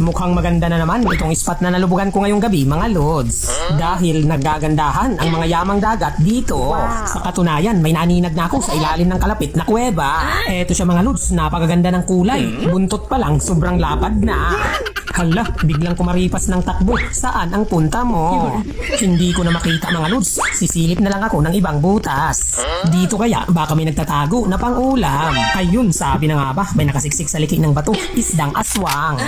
Mukhang maganda na naman itong spot na nalubugan ko ngayong gabi mga lods. Dahil naggagandahan ang mga yamang dagat dito. Sa katunayan, may naninag na ako sa ilalim ng kalapit na kuweba. Eto siya mga lods, napakaganda ng kulay. Buntot pa lang, sobrang lapad na. Hala, biglang kumaripas ng takbo. Saan ang punta mo? Hindi ko na makita mga lods. Sisilip na lang ako ng ibang butas. Dito kaya baka may nagtatago na pang-ulam. Ayun, sabi na nga ba, may nakasiksik sa likik ng bato. Isdang aswang.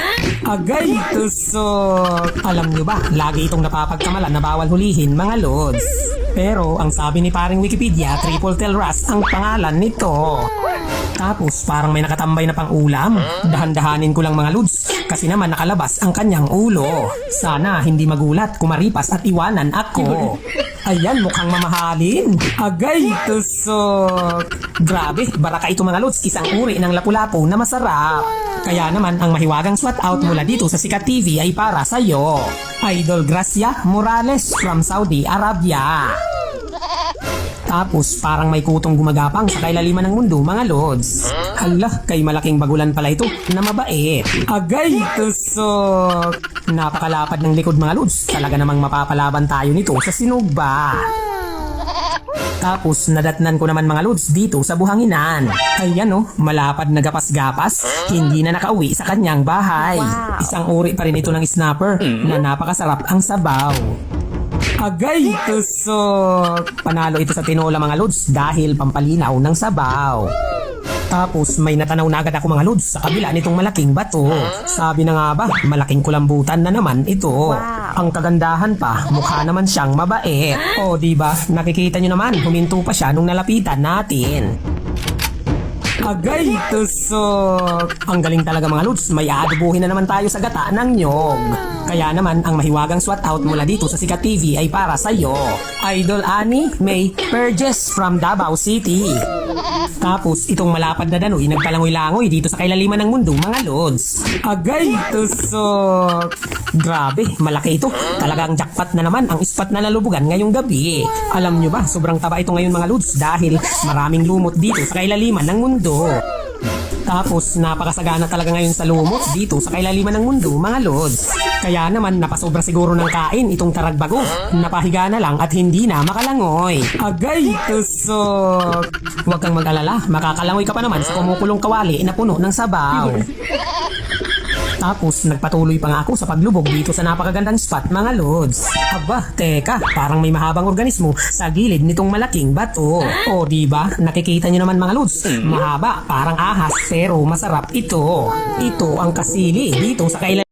Agay, tusok. Alam nyo ba, lagi itong napapagkamalan na bawal hulihin mga lods. Pero ang sabi ni paring Wikipedia, Triple Tail Wrasse ang pangalan nito. Tapos parang may nakatambay na pang ulam. Dahan-dahanin ko lang mga lods kasi naman nakalabas ang kanyang ulo. Sana hindi magulat, kumaripas at iwanan ako. Ayan, mukhang mamahalin. Agay, tusok. Grabe, baraka ito mga lods, isang uri ng lapu-lapu na masarap. Kaya naman ang mahiwagang SWAT out mula dito sa Sikat TV ay para sa'yo. Idol Gracia Morales from Saudi Arabia. Tapos parang may kutong gumagapang sa kailaliman ng mundo mga lods. Hala, kay malaking bagulan pala ito na mabait. Agay, tusok. Napakalapad ng likod mga lods. Talaga namang mapapalaban tayo nito sa sinugba. Tapos nadatnan ko naman mga lods dito sa buhanginan. Ayan oh, malapad na gapas-gapas. Hindi na nakauwi sa kanyang bahay. Isang uri pa rin ito ng snapper na napakasarap ang sabaw. Agay, tusok. Panalo ito sa tinola mga lods dahil pampalinaw ng sabaw. Tapos may natanaw na agad ako mga lods sa kabila nitong malaking bato. Sabi na nga ba, malaking kulambutan na naman ito. Ang kagandahan pa, mukha naman siyang mabait. O diba, nakikita nyo naman, huminto pa siya nung nalapitan natin. Agay, tusok. Ang galing talaga mga lods, may aadubuhin na naman tayo sa gata ng nyog. Kaya naman ang mahiwagang SWAT out mula dito sa Sikat TV ay para sa'yo. Idol Annie May Perges from Davao City. Tapos itong malapad na danoy nagpalangoy-langoy dito sa kailaliman ng mundo mga lods. Agay, tusok. Grabe, malaki ito. Talagang jackpot na naman ang spot na nalubugan ngayong gabi. Alam nyo ba, sobrang taba ito ngayon mga lods dahil maraming lumot dito sa kailaliman ng mundo. Tapos napakasagana talaga ngayon sa lumot dito sa kailaliman ng mundo mga lods. Kaya naman napasobra siguro ng kain itong taragbago. Napahiga na lang at hindi na makalangoy. Agay, tusok. Huwag kang mag-alala, makakalangoy ka pa naman sa kumukulong kawali na puno ng sabaw. Tapos nagpatuloy pa nga ako sa paglubog dito sa napakagandang spot mga lods. Aba, teka, parang may mahabang organismo sa gilid nitong malaking bato. O diba, nakikita nyo naman mga lods, mahaba, parang ahas pero masarap ito. Ito ang kasili dito sa kailan.